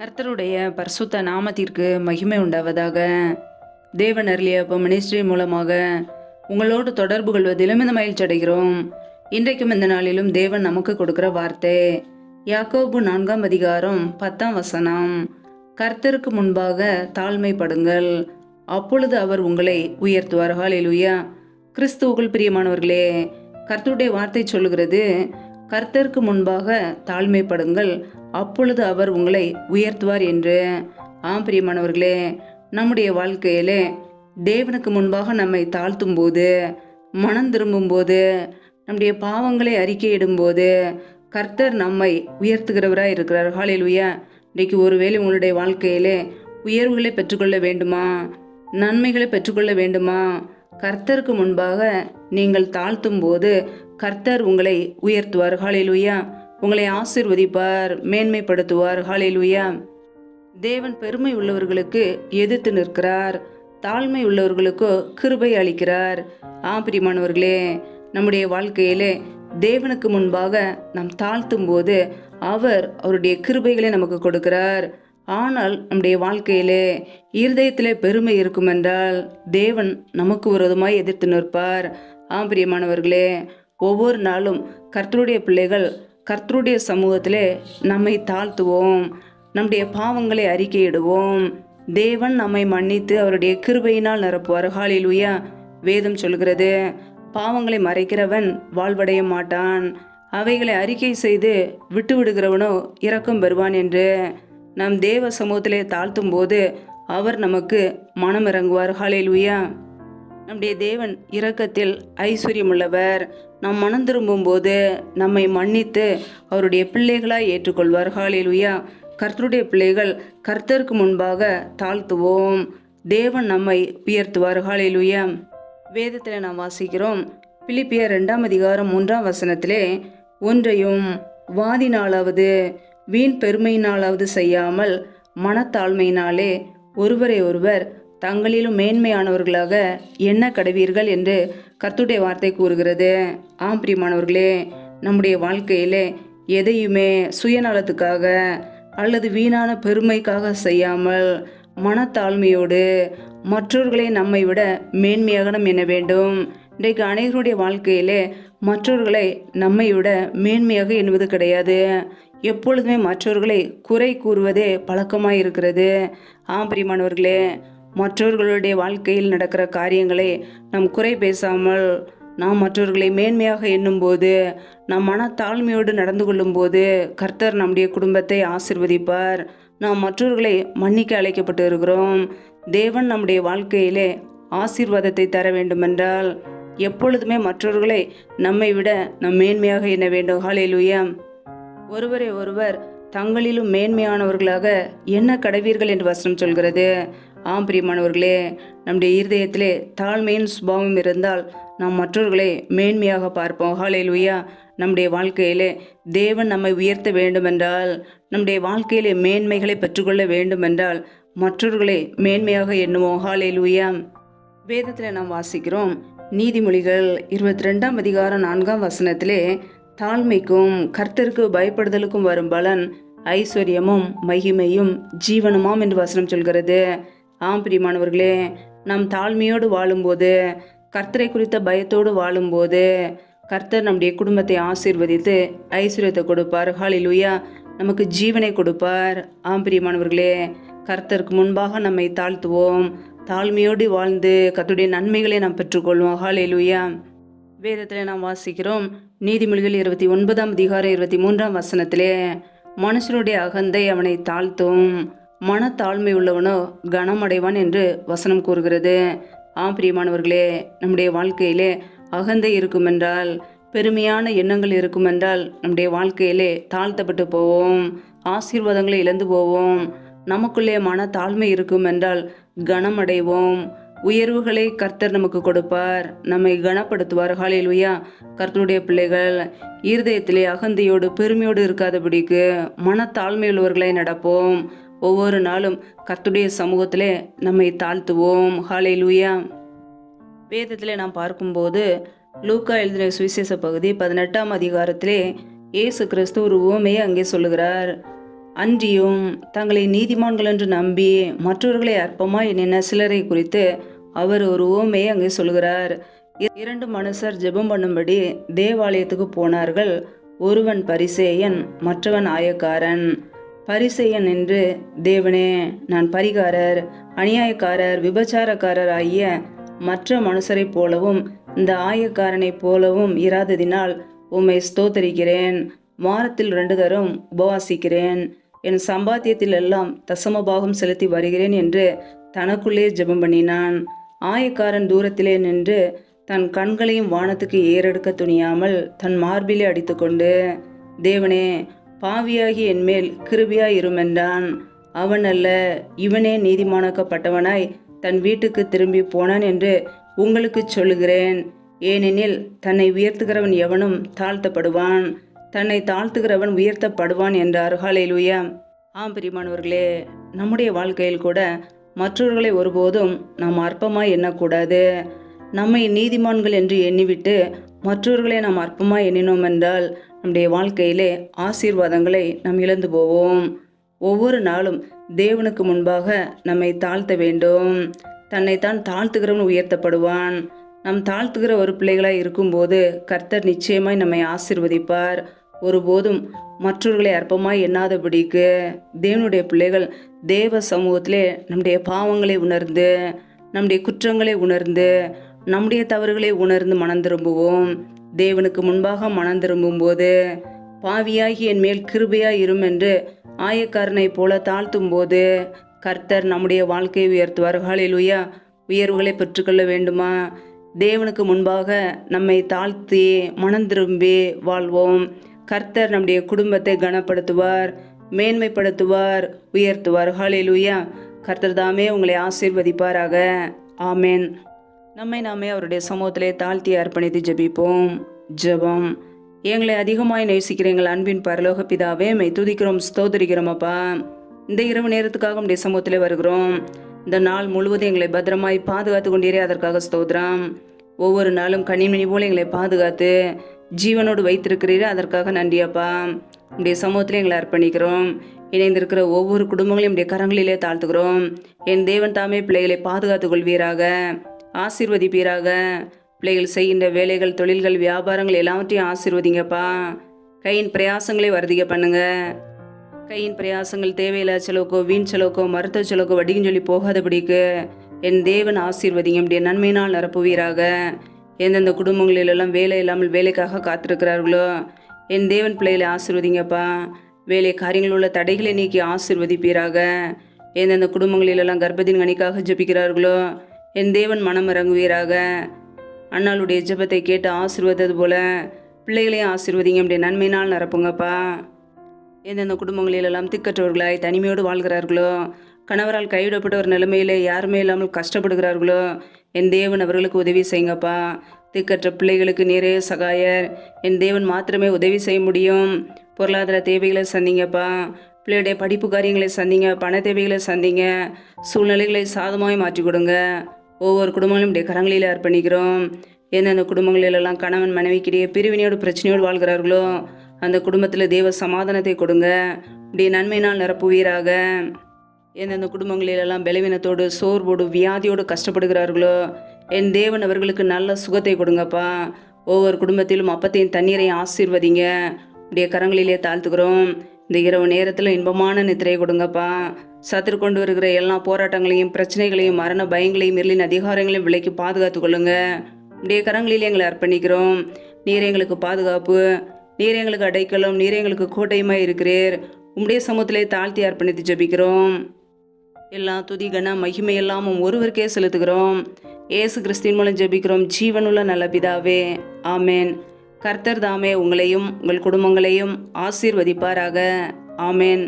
கர்த்தருடைய பரிசுத்த நாமத்திற்கு மகிமை உண்டாவதாக. தேவன் அருளிய மினிஸ்ட்ரி மூலமாக உங்களோடு தொடர்பு கொள்வதிலும் இந்த மகிழ்ச்சி அடைகிறோம். இன்றைக்கும் இந்த நாளிலும் தேவன் நமக்கு கொடுக்கிற வார்த்தை யாக்கோபு 4 அதிகாரம் 10 கர்த்தருக்கு முன்பாக தாழ்மைப்படுங்கள், அப்பொழுது அவர் உங்களை உயர்த்துவார். ஹல்லேலூயா. கிறிஸ்துவுக்குள் பிரியமானவர்களே, கர்த்தருடைய வார்த்தை சொல்லுகிறது, கர்த்தருக்கு முன்பாக தாழ்மைப்படுங்கள், அப்பொழுது அவர் உங்களை உயர்த்துவார் என்று. பிரியமானவர்களே, நம்முடைய வாழ்க்கையிலே தேவனுக்கு முன்பாக நம்மை தாழ்த்தும் போது, மனம் திரும்பும் போது, நம்முடைய பாவங்களை அறிக்கையிடும்போது கர்த்தர் நம்மை உயர்த்துகிறவராக இருக்கிறார். ஹல்லேலூயா. இன்றைக்கு ஒருவேளை உங்களுடைய வாழ்க்கையிலே உயர்வுகளை பெற்றுக்கொள்ள வேண்டுமா, நன்மைகளை பெற்றுக்கொள்ள வேண்டுமா, கர்த்தருக்கு முன்பாக நீங்கள் தாழ்த்தும் போது கர்த்தர் உங்களை உயர்த்துவார். ஹல்லேலூயா. உங்களை ஆசீர்வதிப்பார், மேன்மைப்படுத்துவார். ஹல்லேலூயா. தேவன் பெருமை உள்ளவர்களுக்கு எதிர்த்து நிற்கிறார், தாழ்மை உள்ளவர்களுக்கோ கிருபை அளிக்கிறார். பிரியமானவர்களே, நம்முடைய வாழ்க்கையிலே தேவனுக்கு முன்பாக நாம் தாழ்த்தும் போது அவருடைய கிருபைகளை நமக்கு கொடுக்கிறார். ஆனால் நம்முடைய வாழ்க்கையிலே இருதயத்திலே பெருமை இருக்கும் என்றால் தேவன் நமக்கு விரோதமாய் எதிர்த்து நிற்பார். பிரியமானவர்களே, ஒவ்வொரு நாளும் கர்த்தருடைய பிள்ளைகள் கர்த்தருடைய சமூகத்திலே நம்மை தாழ்த்துவோம், நம்முடைய பாவங்களை அறிக்கையிடுவோம். தேவன் நம்மை மன்னித்து அவருடைய கிருபையினால் நிரப்புவார். ஹல்லேலூயா. வேதம் சொல்கிறது, பாவங்களை மறைக்கிறவன் வாழ்வடைய மாட்டான், அவைகளை அறிக்கை செய்து விட்டு விடுகிறவனோ இரக்கம் பெறுவான் என்று. நாம் தேவ சமூகத்திலே தாழ்த்தும் போது அவர் நமக்கு மனம் இறங்குவார். ஹல்லேலூயா. நம்முடைய தேவன் இரக்கத்தில் ஐஸ்வர்யமுள்ளவர். நாம் மனம் திரும்பும் போது நம்மை மன்னித்து அவருடைய பிள்ளைகளாய் ஏற்றுக்கொள்வார். ஹல்லேலூயா. கர்த்தருடைய பிள்ளைகள் கர்த்தருக்கு முன்பாக தாழ்த்துவோம், தேவன் நம்மை உயர்த்துவார். ஹல்லேலூயா. வேதத்தில் நாம் வாசிக்கிறோம், பிலிப்பியர் 2 அதிகாரம் 3 ஒன்றையும் வாதினாலாவது வீண் பெருமையினாலாவது செய்யாமல் மனத்தாழ்மையினாலே ஒருவரை ஒருவர் தங்களிலும் மேன்மையானவர்களாக எண்ண கடவீர்கள் என்று கர்த்தருடைய வார்த்தை கூறுகிறது. பிரியமானவர்களே, நம்முடைய வாழ்க்கையிலே எதையுமே சுயநலத்துக்காக அல்லது வீணான பெருமைக்காக செய்யாமல் மனத்தாழ்மையோடு மற்றவர்களை நம்மை விட மேன்மையாக நாம் எண்ண வேண்டும். இன்றைக்கு அனைவருடைய வாழ்க்கையிலே மற்றவர்களை நம்மை விட மேன்மையாக எண்ணுவது கிடையாது. எப்பொழுதுமே மற்றவர்களை குறை கூறுவதே பழக்கமாக இருக்கிறது. பிரியமானவர்களே, மற்றவர்களுடைய வாழ்க்கையில் நடக்கிற காரியங்களை நாம் குறை பேசாமல் நாம் மற்றவர்களை மேன்மையாக எண்ணும்போது, நாம் மனத்தாழ்மையோடு நடந்து கொள்ளும் போது கர்த்தர் நம்முடைய குடும்பத்தை ஆசீர்வதிப்பார். நாம் மற்றவர்களை மன்னிக்க அழைக்கப்பட்டு இருக்கிறோம். தேவன் நம்முடைய வாழ்க்கையிலே ஆசீர்வாதத்தை தர வேண்டுமென்றால் எப்பொழுதுமே மற்றவர்களை நம்மை விட நாம் மேன்மையாக எண்ண வேண்டும். ஹல்லேலூயா. ஒருவரை ஒருவர் தங்களிலும் மேன்மையானவர்களாக என்ன கடவீர்கள் என்று வசனம் சொல்கிறது. பிரியமானவர்களே, நம்முடைய இருதயத்திலே தாழ்மையின் சுபாவம் இருந்தால் நாம் மற்றவர்களை மேன்மையாக பார்ப்போம். ஹல்லேலூயா. நம்முடைய வாழ்க்கையிலே தேவன் நம்மை உயர்த்த வேண்டுமென்றால், நம்முடைய வாழ்க்கையிலே மேன்மைகளை பெற்றுக்கொள்ள வேண்டுமென்றால் மற்றவர்களை மேன்மையாக எண்ணுவோம். ஹல்லேலூயா. வேதத்தில் நாம் வாசிக்கிறோம், நீதிமொழிகள் 22 அதிகாரம் 4 தாழ்மைக்கும் கர்த்தருக்கு பயப்படுதலுக்கும் வரும் பலன் ஐஸ்வர்யமும் மகிமையும் ஜீவனுமாம் என்று வசனம் சொல்கிறது. பிரியமானவர்களே, நாம் தாழ்மையோடு வாழும்போது, கர்த்தரை குறித்த பயத்தோடு வாழும்போது கர்த்தர் நம்முடைய குடும்பத்தை ஆசீர்வதித்து ஐஸ்வர்யத்தை கொடுப்பார். ஹல்லேலூயா. நமக்கு ஜீவனை கொடுப்பார். பிரியமானவர்களே, கர்த்தருக்கு முன்பாக நம்மை தாழ்த்துவோம், தாழ்மையோடு வாழ்ந்து கர்த்தருடைய நன்மைகளை நாம் பெற்றுக்கொள்வோம். ஹல்லேலூயா. வேதத்தில் நாம் வாசிக்கிறோம், நீதிமொழிகள் 29 அதிகாரம் 23 மனுஷனுடைய அகந்தை அவனை தாழ்த்தும், மனத்தாழ்மை உள்ளவனோ கனமடைவான் என்று வசனம் கூறுகிறது. பிரியமானவர்களே, நம்முடைய வாழ்க்கையிலே அகந்தை இருக்குமென்றால், பெருமையான எண்ணங்கள் இருக்குமென்றால் நம்முடைய வாழ்க்கையிலே தாழ்த்தப்பட்டு போவோம், ஆசீர்வாதங்களை இழந்து போவோம். நமக்குள்ளே மனத்தாழ்மை இருக்கும் என்றால் கனமடைவோம், உயர்வுகளை கர்த்தர் நமக்கு கொடுப்பார், நம்மை கனப்படுத்துவார். ஹல்லேலூயா. கர்த்தருடைய பிள்ளைகள் இருதயத்திலே அகந்தையோடு பெருமையோடு இருக்காதபடிக்கு மனத்தாழ்மையுள்ளவர்களை நடப்போம். ஒவ்வொரு நாளும் கர்த்தருடைய சமூகத்திலே நம்மை தாழ்த்துவோம். ஹல்லேலூயா. வேதத்திலே நாம் பார்க்கும்போது லூக்கா எழுதின சுவிசேஷ பகுதி 18 அதிகாரத்திலே இயேசு கிறிஸ்து ஒரு உவமையை அங்கே சொல்லுகிறார். அன்றியும் தங்களை நீதிமான்கள் என்று நம்பி மற்றவர்களை அற்பமாய் எண்ணின சிலரை குறித்து அவர் ஒரு உவமையை அங்கே சொல்கிறார். 2 மனுஷர் ஜெபம் பண்ணும்படி தேவாலயத்துக்கு போனார்கள். ஒருவன் பரிசேயன், மற்றவன் ஆயக்காரன். பரிசேயன் என்று, தேவனே, நான் பரிகாரர், அநியாயக்காரர், விபச்சாரக்காரர் ஆகிய மற்ற மனுஷரைப் போலவும் இந்த ஆயக்காரனைப் போலவும் இராததினால் உம்மை ஸ்தோத்தரிக்கிறேன். வாரத்தில் 2 தரம் உபவாசிக்கிறேன். என் சம்பாத்தியத்தில் எல்லாம் தசமபாகம் செலுத்தி வருகிறேன் என்று தனக்குள்ளே ஜெபம் பண்ணினான். ஆயக்காரன் தூரத்திலே நின்று தன் கண்களையும் வானத்துக்கு ஏறெடுக்க துணியாமல் தன் மார்பிலே அடித்துக்கொண்டு, தேவனே, பாவியாகி என்மேல் கிருபையாய் இருமென்றான். அவன் அல்ல, இவனே நீதிமானாக்கப்பட்டவனாய் தன் வீட்டுக்கு திரும்பி போனான் என்று உங்களுக்கு சொல்லுகிறேன். ஏனெனில் தன்னை உயர்த்துகிறவன் எவனும் தாழ்த்தப்படுவான், தன்னை தாழ்த்துகிறவன் உயர்த்தப்படுவான் என்றார். ஹல்லேலூயா. ஆம் பிரியமானவர்களே, நம்முடைய வாழ்க்கையில் கூட மற்றவர்களை ஒருபோதும் நாம் அற்பமாய் எண்ணக்கூடாது. நம்மை நீதிமான்கள் என்று எண்ணிவிட்டு மற்றவர்களை நாம் அற்பமாய் எண்ணினோம் என்றால் நம்முடைய வாழ்க்கையிலே ஆசீர்வாதங்களை நாம் இழந்து போவோம். ஒவ்வொரு நாளும் தேவனுக்கு முன்பாக நம்மை தாழ்த்த வேண்டும். தன்னைத்தான் தாழ்த்துகிறவன் உயர்த்தப்படுவான். நாம் தாழ்த்துகிற ஒரு பிள்ளைகளாய் இருக்கும்போது கர்த்தர் நிச்சயமாய் நம்மை ஆசீர்வதிப்பார். ஒருபோதும் மற்றவர்களை அற்பமாய் எண்ணாதபடிக்கு தேவனுடைய பிள்ளைகள் தேவ சமூகத்திலே நம்முடைய பாவங்களை உணர்ந்து, நம்முடைய குற்றங்களை உணர்ந்து, நம்முடைய தவறுகளை உணர்ந்து மனம் திரும்புவோம். தேவனுக்கு முன்பாக மனம் திரும்பும் போது, பாவியாகி என் மேல் கிருபையாய் இரும் என்று ஆயக்காரனை போல தாழ்த்தும் போது கர்த்தர் நம்முடைய வாழ்க்கையை உயர்த்துவார். ஹல்லேலூயா. உயர்வுகளை பெற்றுக்கொள்ள வேண்டுமா? தேவனுக்கு முன்பாக நம்மை தாழ்த்தி மனம் திரும்பி வாழ்வோம். கர்த்தர் நம்முடைய குடும்பத்தை கனப்படுத்துவார், மேன்மைப்படுத்துவார், உயர்த்துவார். ஹல்லேலூயா. கர்த்தர் தாமே உங்களை ஆசீர்வதிப்பாராக. ஆமேன். நம்மை நாமே அவருடைய சமூகத்திலே தாழ்த்தி அர்ப்பணித்து ஜெபிப்போம். ஜெபம். எங்களை அதிகமாய் நேசிக்கிற எங்கள் அன்பின் பரலோக பிதாவே, மை துதிக்கிறோம், ஸ்தோத்திரிக்கிறோம் அப்பா. இந்த இரவு நேரத்துக்காக நம்முடைய சமூகத்திலே வருகிறோம். இந்த நாள் முழுவதும் எங்களை பத்திரமாய் பாதுகாத்து கொண்டீரே, அதற்காக ஸ்தோத்திரம். ஒவ்வொரு நாளும் கனிமணி போல எங்களை பாதுகாத்து ஜீவனோடு வைத்திருக்கிறீரே, அதற்காக நன்றி அப்பா. உடைய சமூகத்திலே எங்களை அர்ப்பணிக்கிறோம். இணைந்திருக்கிற ஒவ்வொரு குடும்பங்களையும் உடைய கரங்களிலே தாழ்த்துகிறோம். என் தேவன் தாமே பிள்ளைகளை பாதுகாத்துக் கொள்வீராக, ஆசீர்வதிப்பீராக. பிள்ளைகள் செய்கின்ற வேலைகள், தொழில்கள், வியாபாரங்கள் எல்லாவற்றையும் ஆசீர்வதிங்கப்பா. கையின் பிரயாசங்களை வருதிக்க பண்ணுங்க. கையின் பிரயாசங்கள் தேவையில்லா செலவுக்கோ, வீண் செலவுக்கோ, மருத்துவ செலவுக்கோ, வட்டிக்கும் சொல்லி போகாதபடிக்கு என் தேவன் ஆசீர்வதிங்க. உடைய நன்மையினால் நிரப்புவீராக. எந்தெந்த குடும்பங்களிலெல்லாம் வேலை இல்லாமல் வேலைக்காக காத்திருக்கிறார்களோ, என் தேவன் பிள்ளைகளை ஆசீர்வதிங்கப்பா. வேலை காரியங்கள் உள்ள தடைகளை நீக்கி ஆசீர்வதிப்பீராக. எந்தெந்த குடும்பங்களிலெல்லாம் கர்ப்பத்தின் கனிக்காக ஜெபிக்கிறார்களோ, என் தேவன் மனம் இறங்குவீராக. அண்ணாளுடைய ஜெபத்தை கேட்டு ஆசீர்வதித்தது போல பிள்ளைகளையும் ஆசீர்வதிங்க. அப்படியே நன்மையினால் நிரப்புங்கப்பா. எந்தெந்த குடும்பங்களிலெல்லாம் திக்கற்றவர்களாய் தனிமையோடு வாழ்கிறார்களோ, கணவரால் கைவிடப்பட்ட ஒரு நிலைமையிலே யாருமே இல்லாமல் கஷ்டப்படுகிறார்களோ, என் தேவன் அவர்களுக்கு உதவி செய்யுங்கப்பா. திக்கற்ற பிள்ளைகளுக்கு நீரே சகாயர். என் தேவன் மாத்திரமே உதவி செய்ய முடியும். பொருளாதார தேவைகளை சந்திங்கப்பா. பிள்ளையுடைய படிப்பு காரியங்களை சந்திங்க, பண தேவைகளை சந்திங்க, சூழ்நிலைகளை சாதமாய் மாற்றி கொடுங்க. ஒவ்வொரு குடும்பங்களும் உடைய கரங்களிலே அர்ப்பணிக்கிறோம். எந்தெந்த குடும்பங்களிலெல்லாம் கணவன் மனைவிக்கிடையே பிரிவினையோடு பிரச்சனையோடு வாழ்கிறார்களோ, அந்த குடும்பத்தில் தேவ சமாதானத்தை கொடுங்க. உடைய நன்மையினால் நிரப்புவீராக. எந்தெந்த குடும்பங்களிலெல்லாம் பலவீனத்தோடு, சோர்வோடு, வியாதியோடு கஷ்டப்படுகிறார்களோ, என் தேவன் அவர்களுக்கு நல்ல சுகத்தை கொடுங்கப்பா. ஒவ்வொரு குடும்பத்திலும் அப்பத்தையும் தண்ணீரையும் ஆசீர்வதிங்க. உடைய கரங்களிலே தாழ்த்துக்கிறோம். இந்த இரவு நேரத்தில் இன்பமான நித்திரையை கொடுங்கப்பா. சத்துரு கொண்டு வருகிற எல்லா போராட்டங்களையும், பிரச்சனைகளையும், மரண பயங்களையும், இருளின் அதிகாரங்களையும் விலைக்கு பாதுகாத்து கொள்ளுங்க. உடைய கரங்களிலே எங்களை அர்ப்பணிக்கிறோம். நீர் எங்களுக்கு பாதுகாப்பு, நீர் எங்களுக்கு அடைக்கலம், நீர் எங்களுக்கு கோட்டையுமாய் இருக்கிறீர். உம்முடைய சமூகத்திலே தாழ்த்தி அர்ப்பணித்து ஜெபிக்கிறோம். எல்லா துதி கன மகிமை எல்லாமும் ஒருவருக்கே செலுத்துகிறோம். இயேசு கிறிஸ்துவின் மூலம் ஜெபிக்கிறோம் ஜீவனுள்ள நல்ல பிதாவே. ஆமேன். கர்த்தர் தாமே உங்களையும் உங்கள் குடும்பங்களையும் ஆசீர்வதிப்பாராக. ஆமேன்.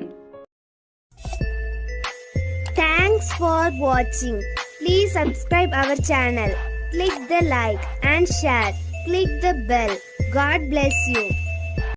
Thanks for watching. Please subscribe our channel. Click the like and share. Click the bell. God bless you.